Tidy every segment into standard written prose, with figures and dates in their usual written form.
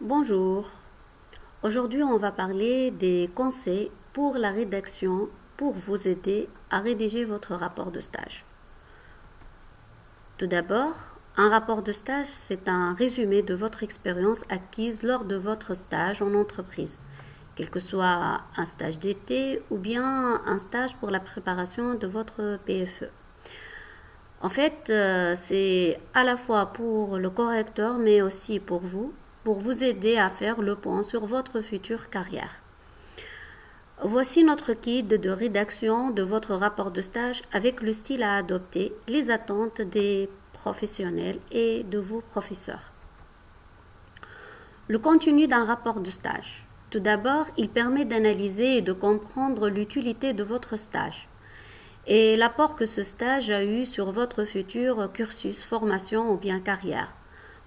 Bonjour. Aujourd'hui, on va parler des conseils pour la rédaction pour vous aider à rédiger votre rapport de stage. Tout d'abord, un rapport de stage, c'est un résumé de votre expérience acquise lors de votre stage en entreprise, quel que soit un stage d'été ou bien un stage pour la préparation de votre PFE. En fait, c'est à la fois pour le correcteur, mais aussi pour vous aider à faire le point sur votre future carrière. Voici notre guide de rédaction de votre rapport de stage avec le style à adopter, les attentes des professionnels et de vos professeurs. Le contenu d'un rapport de stage. Tout d'abord, il permet d'analyser et de comprendre l'utilité de votre stage et l'apport que ce stage a eu sur votre futur cursus, formation ou bien carrière.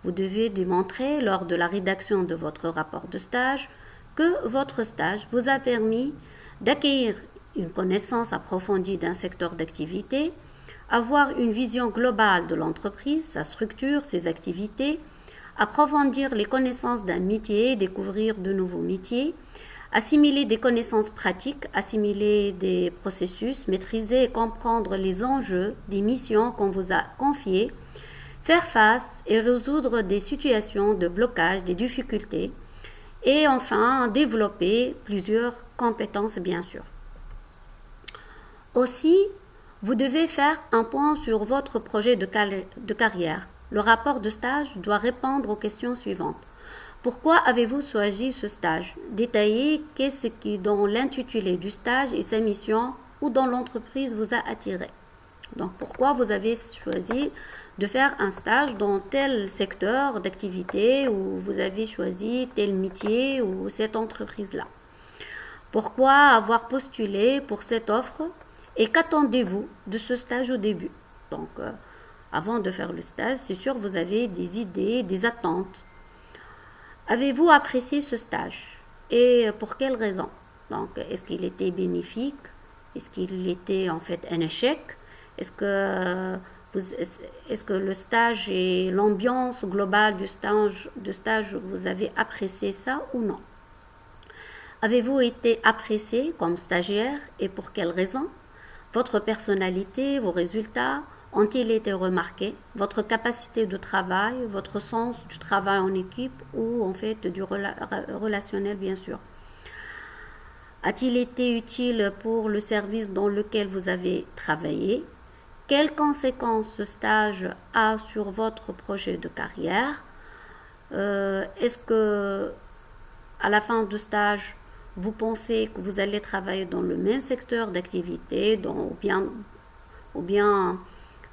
Vous devez démontrer lors de la rédaction de votre rapport de stage que votre stage vous a permis d'acquérir une connaissance approfondie d'un secteur d'activité, avoir une vision globale de l'entreprise, sa structure, ses activités, approfondir les connaissances d'un métier, découvrir de nouveaux métiers, assimiler des connaissances pratiques, assimiler des processus, maîtriser et comprendre les enjeux des missions qu'on vous a confiées, faire face et résoudre des situations de blocage, des difficultés, et enfin développer plusieurs compétences bien sûr. Aussi, vous devez faire un point sur votre projet de carrière. Le rapport de stage doit répondre aux questions suivantes. Pourquoi avez-vous choisi ce stage? Détaillez qu'est-ce qui, dans l'intitulé du stage et sa mission ou dans l'entreprise, vous a attiré. Donc, pourquoi vous avez choisi de faire un stage dans tel secteur d'activité ou vous avez choisi tel métier ou cette entreprise-là? Pourquoi avoir postulé pour cette offre et qu'attendez-vous de ce stage au début? Donc, avant de faire le stage, c'est sûr, vous avez des idées, des attentes. Avez-vous apprécié ce stage et pour quelles raisons? Donc, est-ce qu'il était bénéfique? Est-ce qu'il était en fait un échec? Est-ce que, est-ce que le stage et l'ambiance globale du stage, vous avez apprécié ça ou non? Avez-vous été apprécié comme stagiaire et pour quelles raisons? Votre personnalité, vos résultats ont-ils été remarqués? Votre capacité de travail, votre sens du travail en équipe ou en fait du relationnel bien sûr. A-t-il été utile pour le service dans lequel vous avez travaillé? Quelles conséquences ce stage a sur votre projet de carrière? Est-ce que à la fin du stage, vous pensez que vous allez travailler dans le même secteur d'activité, ou bien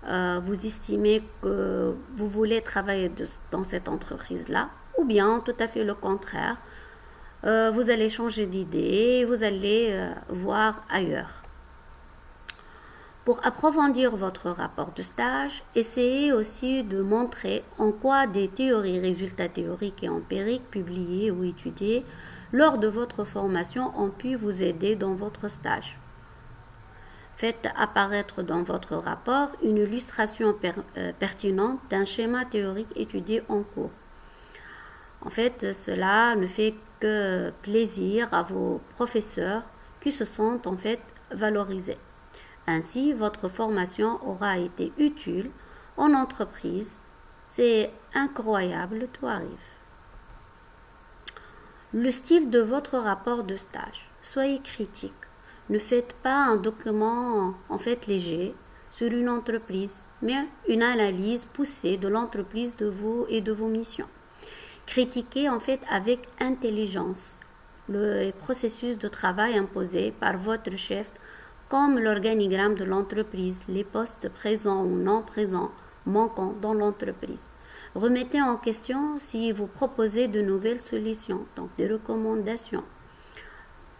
vous estimez que vous voulez travailler dans cette entreprise-là, ou bien tout à fait le contraire, vous allez changer d'idée, vous allez voir ailleurs. Pour approfondir votre rapport de stage, essayez aussi de montrer en quoi des théories, résultats théoriques et empiriques publiés ou étudiés lors de votre formation ont pu vous aider dans votre stage. Faites apparaître dans votre rapport une illustration pertinente d'un schéma théorique étudié en cours. En fait, cela ne fait que plaisir à vos professeurs qui se sentent en fait valorisés. Ainsi, votre formation aura été utile en entreprise. C'est incroyable, tout arrive. Le style de votre rapport de stage. Soyez critique. Ne faites pas un document en fait léger sur une entreprise, mais une analyse poussée de l'entreprise de vous et de vos missions. Critiquez en fait avec intelligence le processus de travail imposé par votre chef comme l'organigramme de l'entreprise, les postes présents ou non présents, manquants dans l'entreprise. Remettez en question si vous proposez de nouvelles solutions, donc des recommandations.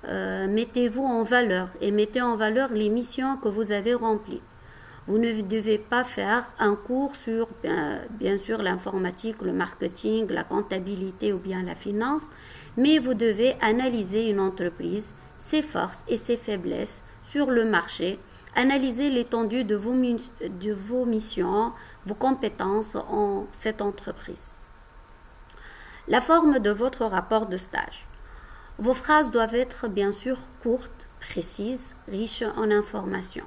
Mettez-vous en valeur et mettez en valeur les missions que vous avez remplies. Vous ne devez pas faire un cours sur, bien sûr, l'informatique, le marketing, la comptabilité ou bien la finance, mais vous devez analyser une entreprise, ses forces et ses faiblesses sur le marché, analyser l'étendue de vos missions, vos compétences en cette entreprise. La forme de votre rapport de stage. Vos phrases doivent être bien sûr courtes, précises, riches en informations.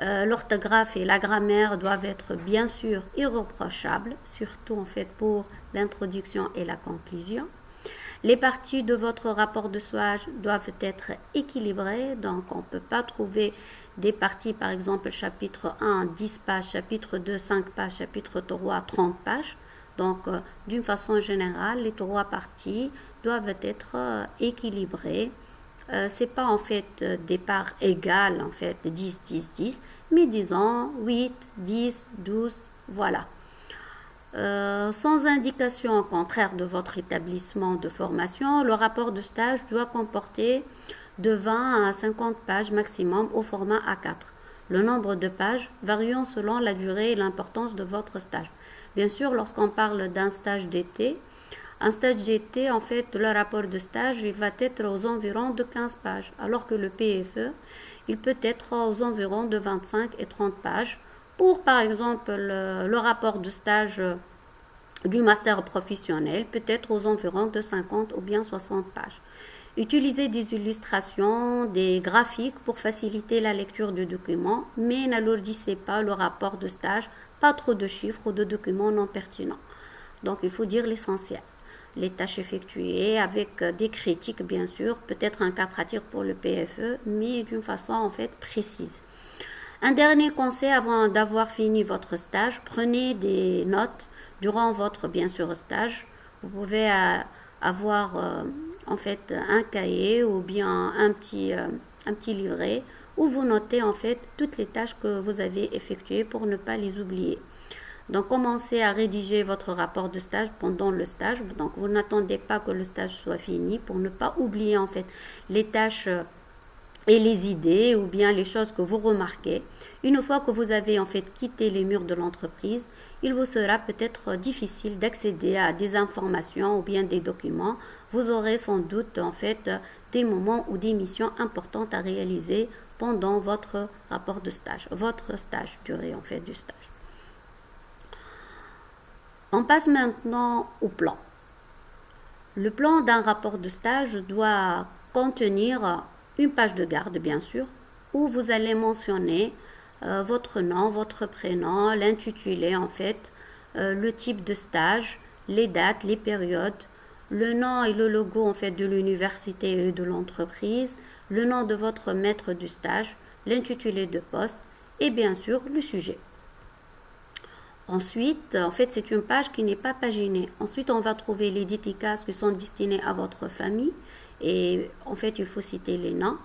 L'orthographe et la grammaire doivent être bien sûr irréprochables, surtout en fait pour l'introduction et la conclusion. Les parties de votre rapport de stage doivent être équilibrées, donc on ne peut pas trouver des parties, par exemple chapitre 1, 10 pages, chapitre 2, 5 pages, chapitre 3, 30 pages. Donc, d'une façon générale, les trois parties doivent être équilibrées. C'est pas en fait des parts égales, en fait 10, 10, 10, mais disons 8, 10, 12, voilà. Sans indication contraire de votre établissement de formation, le rapport de stage doit comporter de 20 à 50 pages maximum au format A4. Le nombre de pages variant selon la durée et l'importance de votre stage. Bien sûr, lorsqu'on parle d'un stage d'été, un stage d'été, en fait, le rapport de stage, il va être aux environs de 15 pages, alors que le PFE, il peut être aux environs de 25 et 30 pages. Pour, par exemple, le rapport de stage du master professionnel, peut être aux environs de 50 ou bien 60 pages. Utilisez des illustrations, des graphiques pour faciliter la lecture du document, mais n'alourdissez pas le rapport de stage, pas trop de chiffres ou de documents non pertinents. Donc, il faut dire l'essentiel. Les tâches effectuées avec des critiques, bien sûr, peut-être un cas pratique pour le PFE, mais d'une façon en fait précise. Un dernier conseil avant d'avoir fini votre stage, prenez des notes durant votre, bien sûr, stage. Vous pouvez avoir en fait un cahier ou bien un petit livret où vous notez en fait toutes les tâches que vous avez effectuées pour ne pas les oublier. Donc, commencez à rédiger votre rapport de stage pendant le stage. Donc, vous n'attendez pas que le stage soit fini pour ne pas oublier en fait les tâches et les idées ou bien les choses que vous remarquez. Une fois que vous avez en fait quitté les murs de l'entreprise, il vous sera peut-être difficile d'accéder à des informations ou bien des documents. Vous aurez sans doute en fait des moments ou des missions importantes à réaliser pendant votre rapport de stage, votre stage, durée en fait du stage. On passe maintenant au plan. Le plan d'un rapport de stage doit contenir une page de garde, bien sûr, où vous allez mentionner votre nom, votre prénom, l'intitulé en fait, le type de stage, les dates, les périodes, le nom et le logo en fait de l'université et de l'entreprise, le nom de votre maître du stage, l'intitulé de poste et bien sûr le sujet. Ensuite, en fait, c'est une page qui n'est pas paginée. Ensuite, on va trouver les dédicaces qui sont destinées à votre famille. Et en fait, il faut citer les noms.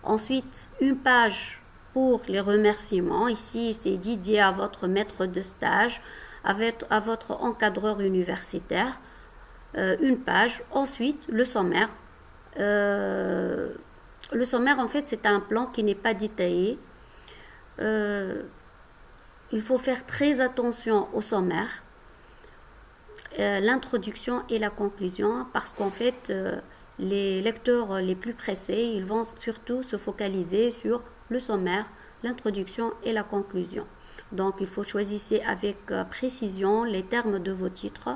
Ensuite, une page pour les remerciements. Ici, c'est dédié à votre maître de stage, à votre encadreur universitaire. Une page. Ensuite, le sommaire. Le sommaire, en fait, c'est un plan qui n'est pas détaillé. Il faut faire très attention au sommaire, l'introduction et la conclusion, parce qu'en fait, les lecteurs les plus pressés, ils vont surtout se focaliser sur le sommaire, l'introduction et la conclusion. Donc, il faut choisir avec précision les termes de vos titres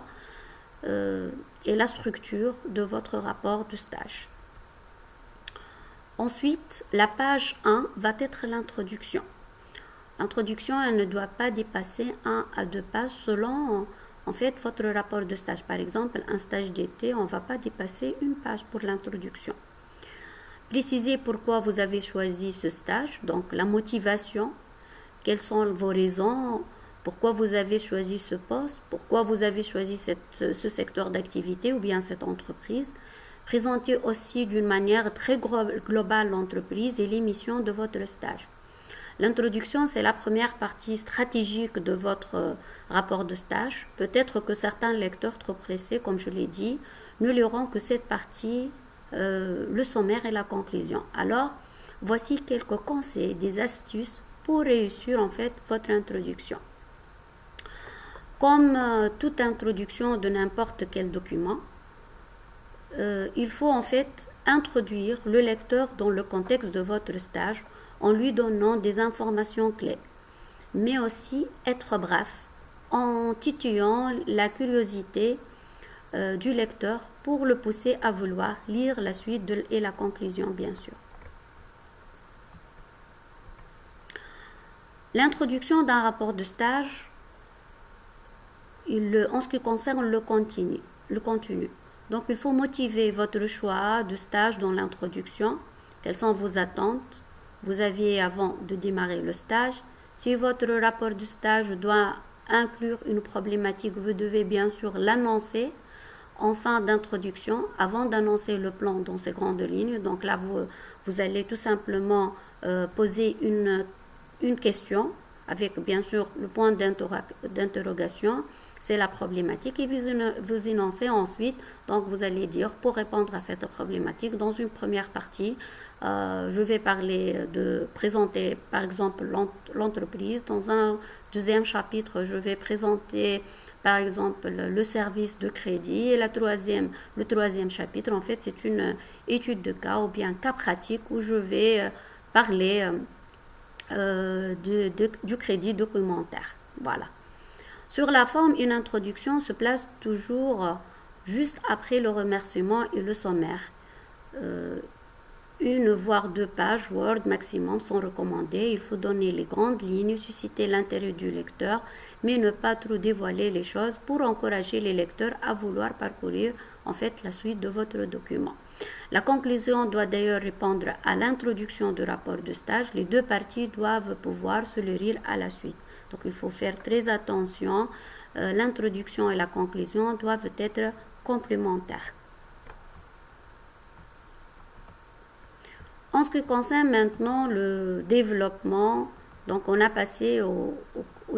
et la structure de votre rapport de stage. Ensuite, la page 1 va être l'introduction. L'introduction, elle ne doit pas dépasser 1 à 2 pages selon en fait votre rapport de stage. Par exemple, un stage d'été, on ne va pas dépasser une page pour l'introduction. Précisez pourquoi vous avez choisi ce stage, donc la motivation, quelles sont vos raisons, pourquoi vous avez choisi ce poste, pourquoi vous avez choisi ce secteur d'activité ou bien cette entreprise. Présentez aussi d'une manière très globale l'entreprise et les missions de votre stage. L'introduction, c'est la première partie stratégique de votre rapport de stage. Peut-être que certains lecteurs trop pressés, comme je l'ai dit, ne liront que cette partie, le sommaire et la conclusion. Alors, voici quelques conseils, des astuces pour réussir en fait votre introduction. Comme toute introduction de n'importe quel document, il faut en fait introduire le lecteur dans le contexte de votre stage en lui donnant des informations clés, mais aussi être bref, en titillant la curiosité du lecteur pour le pousser à vouloir lire la suite et la conclusion, bien sûr. L'introduction d'un rapport de stage, en ce qui concerne le contenu. Donc, il faut motiver votre choix de stage dans l'introduction. Quelles sont vos attentes vous aviez avant de démarrer le stage? Si votre rapport de stage doit inclure une problématique, vous devez bien sûr l'annoncer en fin d'introduction, avant d'annoncer le plan dans ses grandes lignes. Donc là, vous allez tout simplement poser une question avec bien sûr le point d'interrogation, c'est la problématique, et vous énoncez ensuite, donc vous allez dire, pour répondre à cette problématique, dans une première partie, je vais présenter par exemple l'entreprise. Dans un deuxième chapitre, je vais présenter par exemple le service de crédit, et le troisième chapitre, en fait, c'est une étude de cas ou bien cas pratique où je vais parler du crédit documentaire. Voilà. Sur la forme, une introduction se place toujours juste après le remerciement et le sommaire. Une voire 2 pages Word maximum sont recommandées. Il faut donner les grandes lignes, susciter l'intérêt du lecteur, mais ne pas trop dévoiler les choses pour encourager les lecteurs à vouloir parcourir en fait la suite de votre document. La conclusion doit d'ailleurs répondre à l'introduction du rapport de stage. Les deux parties doivent pouvoir se le lire à la suite. Donc il faut faire très attention. L'introduction et la conclusion doivent être complémentaires. En ce qui concerne maintenant le développement, donc on a passé au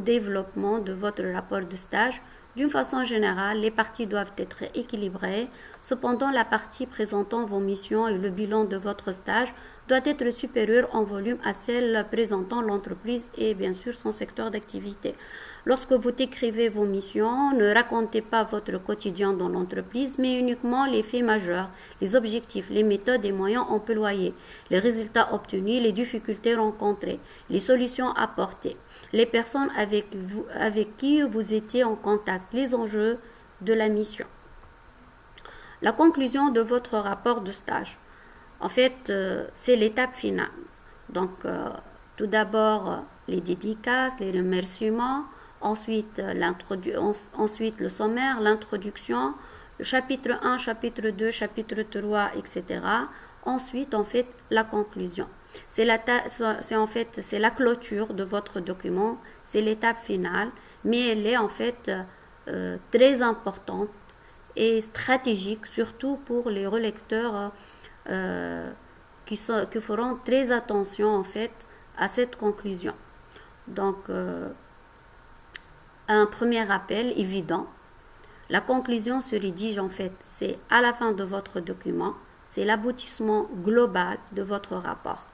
développement de votre rapport de stage. D'une façon générale, les parties doivent être équilibrées. Cependant, la partie présentant vos missions et le bilan de votre stage doit être supérieure en volume à celle présentant l'entreprise et bien sûr son secteur d'activité. Lorsque vous décrivez vos missions, ne racontez pas votre quotidien dans l'entreprise, mais uniquement les faits majeurs, les objectifs, les méthodes et moyens employés, les résultats obtenus, les difficultés rencontrées, les solutions apportées, les personnes avec qui vous étiez en contact, les enjeux de la mission. La conclusion de votre rapport de stage. En fait, c'est l'étape finale. Donc, tout d'abord, les dédicaces, les remerciements, ensuite le sommaire, l'introduction, le chapitre 1, chapitre 2, chapitre 3, etc. Ensuite, en fait, la conclusion. C'est la clôture de votre document, c'est l'étape finale, mais elle est en fait très importante et stratégique, surtout pour les relecteurs qui feront très attention en fait à cette conclusion. Donc, un premier rappel évident. La conclusion se rédige en fait, c'est à la fin de votre document, c'est l'aboutissement global de votre rapport.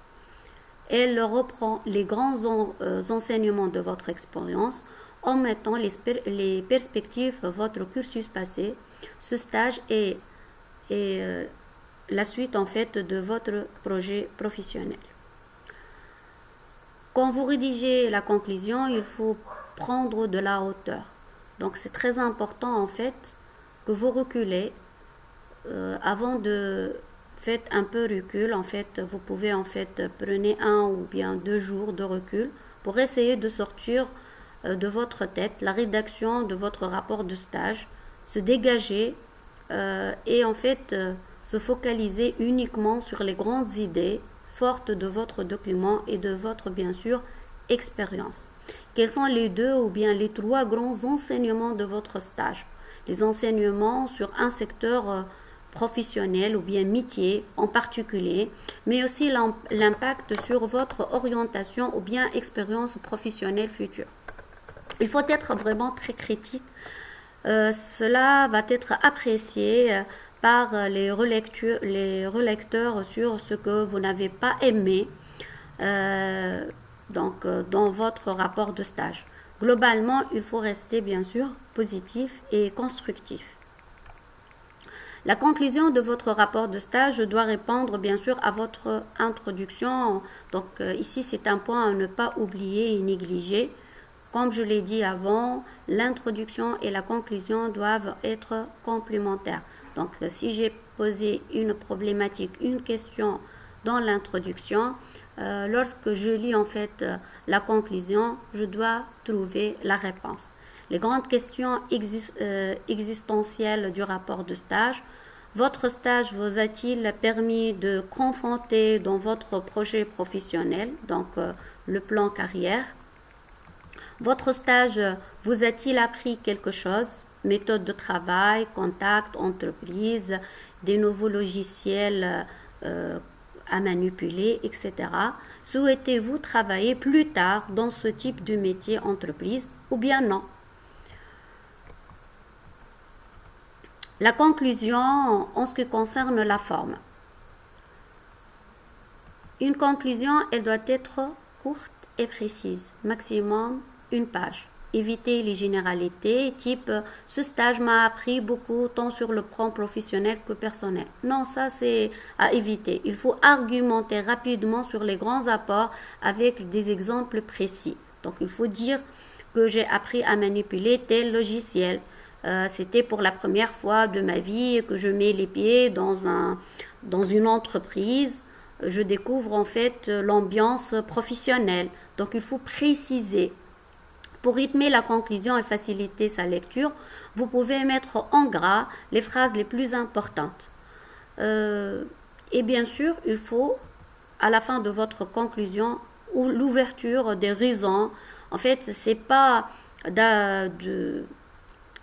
Elle reprend les grands enseignements de votre expérience en mettant les perspectives de votre cursus passé, ce stage et la suite en fait de votre projet professionnel. Quand vous rédigez la conclusion, il faut prendre de la hauteur. Donc c'est très important en fait que vous reculez avant de faire un peu recul. En fait, vous pouvez en fait prenez 1 ou bien 2 jours de recul pour essayer de sortir de votre tête la rédaction de votre rapport de stage, se dégager et en fait se focaliser uniquement sur les grandes idées fortes de votre document et de votre, bien sûr, expérience. Quels sont les 2 ou bien les 3 grands enseignements de votre stage? Les enseignements sur un secteur professionnel ou bien métier en particulier, mais aussi l'impact sur votre orientation ou bien expérience professionnelle future. Il faut être vraiment très critique. Cela va être apprécié par les relecteurs sur ce que vous n'avez pas aimé dans votre rapport de stage. Globalement, il faut rester bien sûr positif et constructif. La conclusion de votre rapport de stage doit répondre bien sûr à votre introduction. Donc ici, c'est un point à ne pas oublier et négliger. Comme je l'ai dit avant, l'introduction et la conclusion doivent être complémentaires. Donc, si j'ai posé une problématique, une question dans l'introduction, lorsque je lis en fait la conclusion, je dois trouver la réponse. Les grandes questions existentielles du rapport de stage. Votre stage vous a-t-il permis de confronter dans votre projet professionnel, donc le plan carrière? Votre stage vous a-t-il appris quelque chose? Méthode de travail, contact, entreprise, des nouveaux logiciels à manipuler, etc. Souhaitez-vous travailler plus tard dans ce type de métier entreprise ou bien non? La conclusion en ce qui concerne la forme. Une conclusion, elle doit être courte et précise, maximum une page. Évitez les généralités, type « ce stage m'a appris beaucoup tant sur le plan professionnel que personnel ». Non, ça c'est à éviter. Il faut argumenter rapidement sur les grands apports avec des exemples précis. Donc il faut dire que j'ai appris à manipuler tel logiciel. C'était pour la première fois de ma vie que je mets les pieds dans une entreprise. Je découvre en fait l'ambiance professionnelle. Donc il faut préciser. Pour rythmer la conclusion et faciliter sa lecture, vous pouvez mettre en gras les phrases les plus importantes. Et bien sûr, il faut, à la fin de votre conclusion, ou l'ouverture des raisons. En fait, ce n'est pas de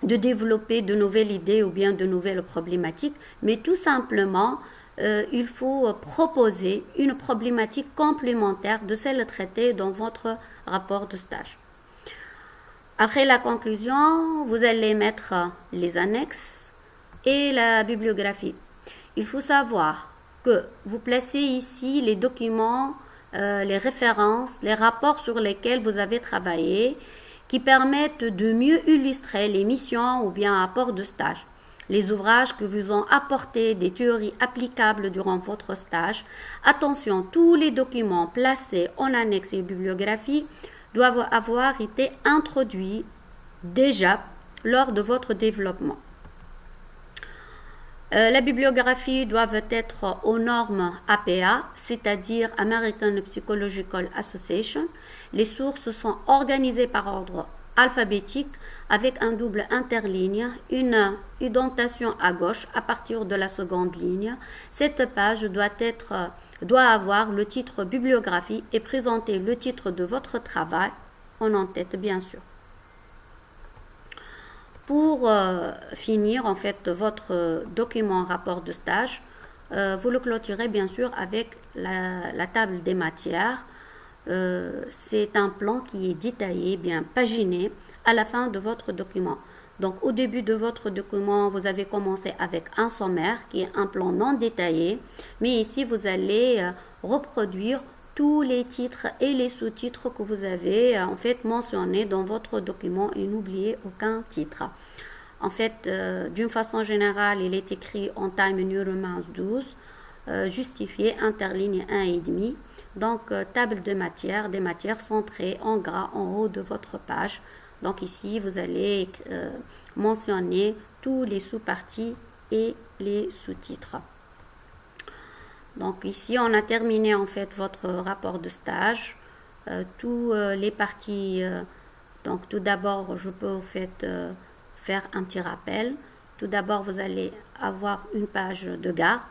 développer de nouvelles idées ou bien de nouvelles problématiques, mais tout simplement, il faut proposer une problématique complémentaire de celle traitée dans votre rapport de stage. Après la conclusion, vous allez mettre les annexes et la bibliographie. Il faut savoir que vous placez ici les documents, les références, les rapports sur lesquels vous avez travaillé qui permettent de mieux illustrer les missions ou bien apports de stage. Les ouvrages que vous ont apporté des théories applicables durant votre stage. Attention, tous les documents placés en annexe et bibliographie doivent avoir été introduits déjà lors de votre développement. La bibliographie doit être aux normes APA, c'est-à-dire American Psychological Association. Les sources sont organisées par ordre alphabétique avec un double interligne, une indentation à gauche à partir de la seconde ligne. Cette page doit avoir le titre bibliographie et présenter le titre de votre travail en tête, bien sûr. Pour finir, en fait, votre document rapport de stage, vous le clôturez bien sûr avec la table des matières. C'est un plan qui est détaillé, bien paginé à la fin de votre document. Donc, au début de votre document, vous avez commencé avec un sommaire qui est un plan non détaillé. Mais ici, vous allez reproduire tous les titres et les sous-titres que vous avez en fait mentionnés dans votre document et n'oubliez aucun titre. En fait, d'une façon générale, il est écrit en Time New Romance 12, justifié, interligne 1,5. Donc, table de matière, des matières centrées en gras en haut de votre page. Donc ici, vous allez mentionner tous les sous-parties et les sous-titres. Donc ici, on a terminé en fait votre rapport de stage. Tous les parties, donc tout d'abord, je peux en fait faire un petit rappel. Tout d'abord, vous allez avoir une page de garde.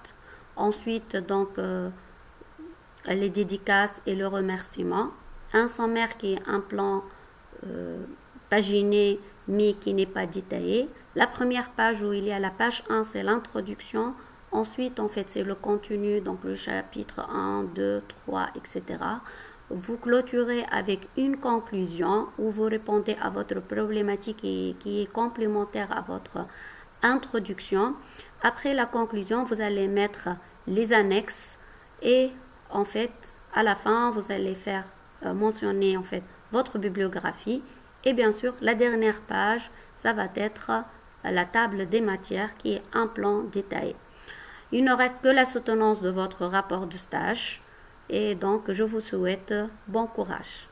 Ensuite, donc, les dédicaces et le remerciement. Un sommaire qui est un plan paginé mais qui n'est pas détaillé. La première page où il y a la page 1, c'est l'introduction. Ensuite, en fait, c'est le contenu, donc le chapitre 1, 2, 3, etc. Vous clôturez avec une conclusion où vous répondez à votre problématique qui est complémentaire à votre introduction. Après la conclusion, vous allez mettre les annexes et en fait, à la fin, vous allez faire mentionner en fait votre bibliographie et bien sûr, la dernière page, ça va être la table des matières qui est un plan détaillé. Il ne reste que la soutenance de votre rapport de stage et donc je vous souhaite bon courage.